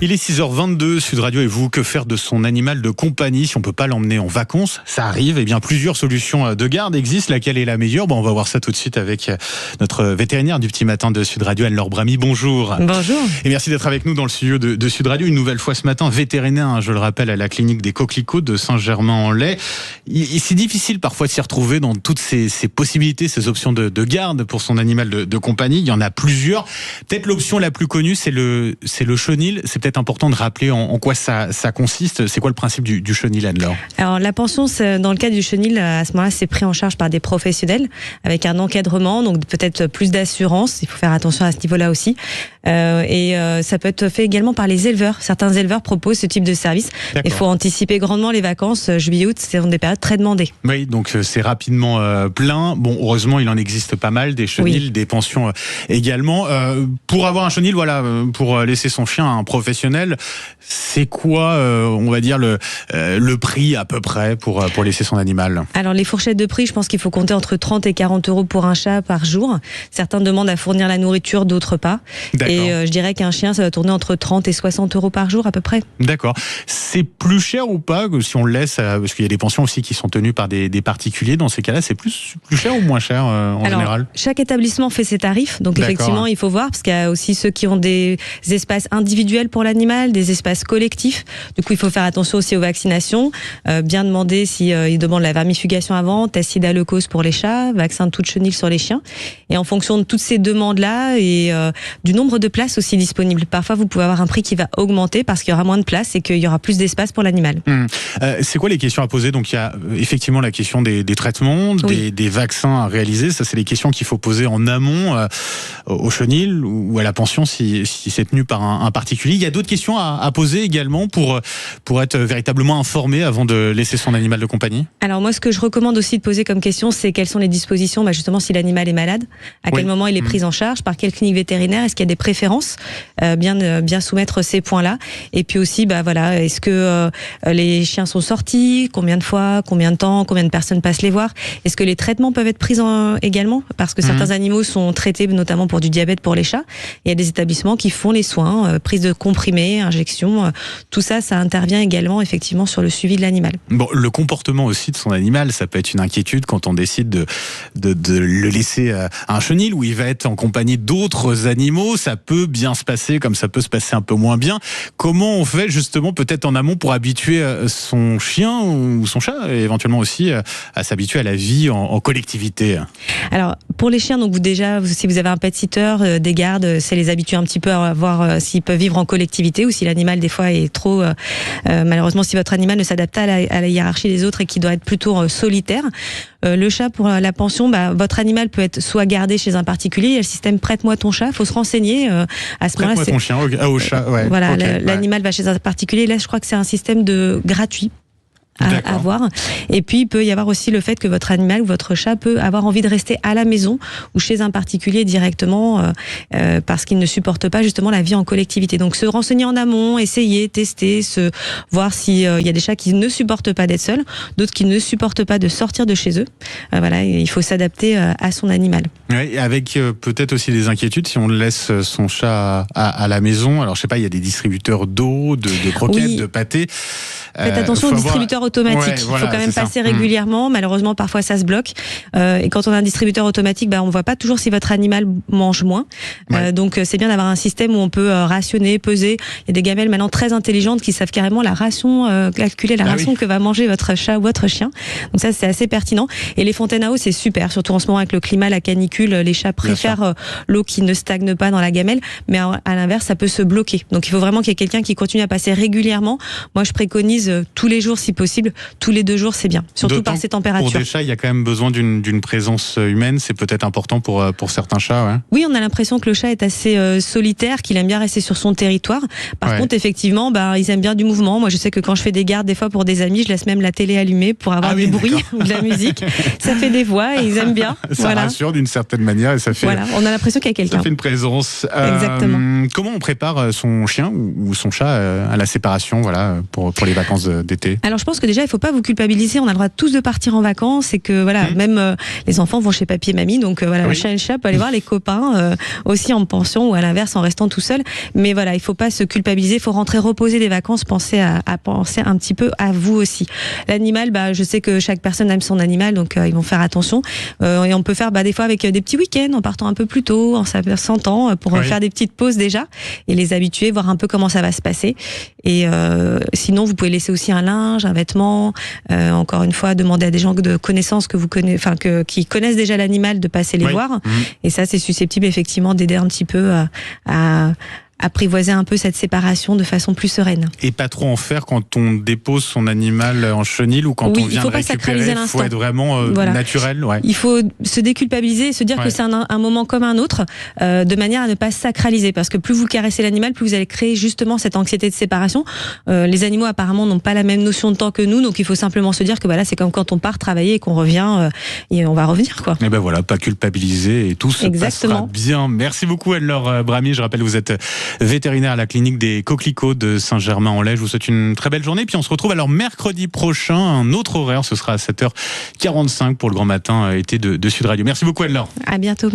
Il est 6h22, Sud Radio et vous, que faire de son animal de compagnie si on peut pas l'emmener en vacances? Ça arrive, bien plusieurs solutions de garde existent, laquelle est la meilleure? On va voir ça tout de suite avec notre vétérinaire du petit matin de Sud Radio, Anne-Laure Bramy. Bonjour. Bonjour. Et merci d'être avec nous dans le studio de Sud Radio, une nouvelle fois ce matin, vétérinaire, je le rappelle, à la clinique des Coquelicots de Saint-Germain-en-Laye. C'est difficile parfois de s'y retrouver dans toutes ces possibilités, ces options de garde pour son animal de compagnie. Il y en a plusieurs. Peut-être l'option la plus connue, c'est le chenil. C'est peut-être important de rappeler en quoi ça consiste. C'est quoi le principe du chenil, Anne-Laure? Alors la pension, dans le cas du chenil, à ce moment-là, c'est pris en charge par des professionnels avec un encadrement, donc peut-être plus d'assurance. Il faut faire attention à ce niveau-là aussi. Ça peut être fait également par les éleveurs. Certains éleveurs proposent ce type de service. Il faut anticiper grandement les vacances. Juillet-août, ce sont des périodes très demandées. Oui, donc c'est rapidement plein. Bon, heureusement, il en existe pas mal, des chenils, des pensions également. Pour avoir un chenil, pour laisser son chien à un professionnel, c'est quoi, on va dire, le prix à peu près pour laisser son animal? Alors les fourchettes de prix, je pense qu'il faut compter entre 30 et 40 euros pour un chat par jour. Certains demandent à fournir la nourriture, d'autres pas. Et je dirais qu'un chien, ça va tourner entre 30 et 60 euros par jour à peu près. D'accord. C'est plus cher ou pas si on le laisse, parce qu'il y a des pensions aussi qui sont tenues par des particuliers. Dans ces cas-là, c'est plus cher ou moins cher en général? Chaque établissement fait ses tarifs. Donc effectivement, il faut voir, parce qu'il y a aussi ceux qui ont des espaces individuels pour l'animal, des espaces collectifs. Du coup, il faut faire attention aussi aux vaccinations. Bien demander ils demandent la vermifugation avant, test Sidaleucose pour les chats, vaccin de toute chenille sur les chiens. Et en fonction de toutes ces demandes-là et du nombre de places aussi disponibles. Parfois, vous pouvez avoir un prix qui va augmenter parce qu'il y aura moins de place et qu'il y aura plus d'espace pour l'animal. C'est quoi les questions à poser? Donc, il y a effectivement la question des traitements, des vaccins à réaliser. Ça, c'est les questions qu'il faut poser en amont au chenil ou à la pension si c'est tenu par un particulier. Il y a d'autres questions à poser également pour être véritablement informé avant de laisser son animal de compagnie? Alors moi, ce que je recommande aussi de poser comme question, c'est quelles sont les dispositions, justement si l'animal est malade, à quel moment il est pris en charge, par quelle clinique vétérinaire, est-ce qu'il y a des préférences, bien soumettre ces points-là. Et puis aussi, est-ce que les chiens sont sortis, combien de fois, combien de temps, combien de personnes passent les voir, est-ce que les traitements peuvent être pris également, parce que certains animaux sont traités notamment pour du diabète pour les chats. Il y a des établissements qui font les soins, prise de comprimés, injections, tout ça, ça intervient également effectivement sur le suivi de l'animal. Bon, le comportement aussi de son animal, ça peut être une inquiétude quand on décide de le laisser à un chenil où il va être en compagnie d'autres animaux. Ça peut bien se passer comme ça peut se passer un peu moins bien. Comment on fait justement peut-être en amont pour habituer son chien ou son chat et éventuellement aussi à s'habituer à la vie en collectivité? Alors pour les chiens, donc si vous avez un pet sitter, des gardes, c'est les habituer un petit peu à voir s'ils peuvent vivre en collectivité ou si l'animal des fois est trop malheureusement si votre animal ne s'adapte pas à la hiérarchie des autres et qui doit être plutôt solitaire. Le chat, pour la pension, votre animal peut être soit gardé chez un particulier. Il y a le système prête-moi ton chat. Il faut se renseigner à ce moment-là. Prête-moi ton chien au chat. Voilà, l'animal va chez un particulier. Là, je crois que c'est un système gratuit à voir. Et puis, il peut y avoir aussi le fait que votre animal ou votre chat peut avoir envie de rester à la maison ou chez un particulier directement parce qu'il ne supporte pas justement la vie en collectivité. Donc, se renseigner en amont, essayer, tester, voir s'il y a des chats qui ne supportent pas d'être seuls, d'autres qui ne supportent pas de sortir de chez eux. Il faut s'adapter à son animal. Oui, avec peut-être aussi des inquiétudes si on laisse son chat à la maison. Alors, je sais pas, il y a des distributeurs d'eau, de croquettes, de pâtés. Faites attention aux distributeurs automatiques. Il faut quand même passer régulièrement. Malheureusement, parfois, ça se bloque. Et quand on a un distributeur automatique, on ne voit pas toujours si votre animal mange moins. Donc, c'est bien d'avoir un système où on peut rationner, peser. Il y a des gamelles maintenant très intelligentes qui savent carrément la ration, calculer la ration que va manger votre chat ou votre chien. Donc ça, c'est assez pertinent. Et les fontaines à eau, c'est super. Surtout en ce moment avec le climat, la canicule, les chats préfèrent l'eau qui ne stagne pas dans la gamelle. Mais à l'inverse, ça peut se bloquer. Donc, il faut vraiment qu'il y ait quelqu'un qui continue à passer régulièrement. Moi, je préconise tous les jours si possible. Tous les 2 jours, c'est bien. Surtout par ces températures. Pour des chats, il y a quand même besoin d'une présence humaine. C'est peut-être important pour certains chats. Ouais. Oui, on a l'impression que le chat est assez solitaire, qu'il aime bien rester sur son territoire. Par contre, effectivement, ils aiment bien du mouvement. Moi, je sais que quand je fais des gardes, des fois pour des amis, je laisse même la télé allumée pour avoir du bruit ou de la musique. Ça fait des voix et ils aiment bien. Ça rassure d'une certaine manière et ça fait. Voilà, on a l'impression qu'il y a quelqu'un. Ça fait une présence. Exactement. Comment on prépare son chien ou son chat à la séparation, pour les vacances d'été? Alors, je pense que déjà, il faut pas vous culpabiliser. On a le droit tous de partir en vacances et que voilà, même les enfants vont chez papy et mamie, donc voilà, le chat et le chat peut aller voir les copains aussi en pension ou à l'inverse en restant tout seul. Mais voilà, il faut pas se culpabiliser. Il faut rentrer reposer des vacances. Penser à penser un petit peu à vous aussi. L'animal, je sais que chaque personne aime son animal, donc ils vont faire attention. Et on peut faire des fois avec des petits week-ends, en partant un peu plus tôt, en s'absentant pour faire des petites pauses déjà et les habituer, voir un peu comment ça va se passer. Et sinon, vous pouvez laisser aussi un linge, un vêtement. Encore une fois, demander à des gens de connaissance que vous connaissez, qui connaissent déjà l'animal, de passer les voir. Et ça, c'est susceptible effectivement d'aider un petit peu à apprivoiser un peu cette séparation de façon plus sereine. Et pas trop en faire quand on dépose son animal en chenil ou quand on vient le récupérer. Il faut être vraiment naturel. Ouais. Il faut se déculpabiliser et se dire que c'est un moment comme un autre, de manière à ne pas sacraliser. Parce que plus vous caressez l'animal, plus vous allez créer justement cette anxiété de séparation. Les animaux apparemment n'ont pas la même notion de temps que nous, donc il faut simplement se dire que c'est comme quand on part travailler et qu'on revient, et on va revenir, quoi. Et voilà, pas culpabiliser et tout se passera bien. Merci beaucoup Anne-Laure Bramy. Je rappelle, vous êtes vétérinaire à la clinique des Coquelicots de Saint-Germain-en-Laye. Je vous souhaite une très belle journée. Puis on se retrouve alors mercredi prochain, un autre horaire. Ce sera à 7h45 pour le grand matin été de Sud Radio. Merci beaucoup Anne-Laure. À bientôt.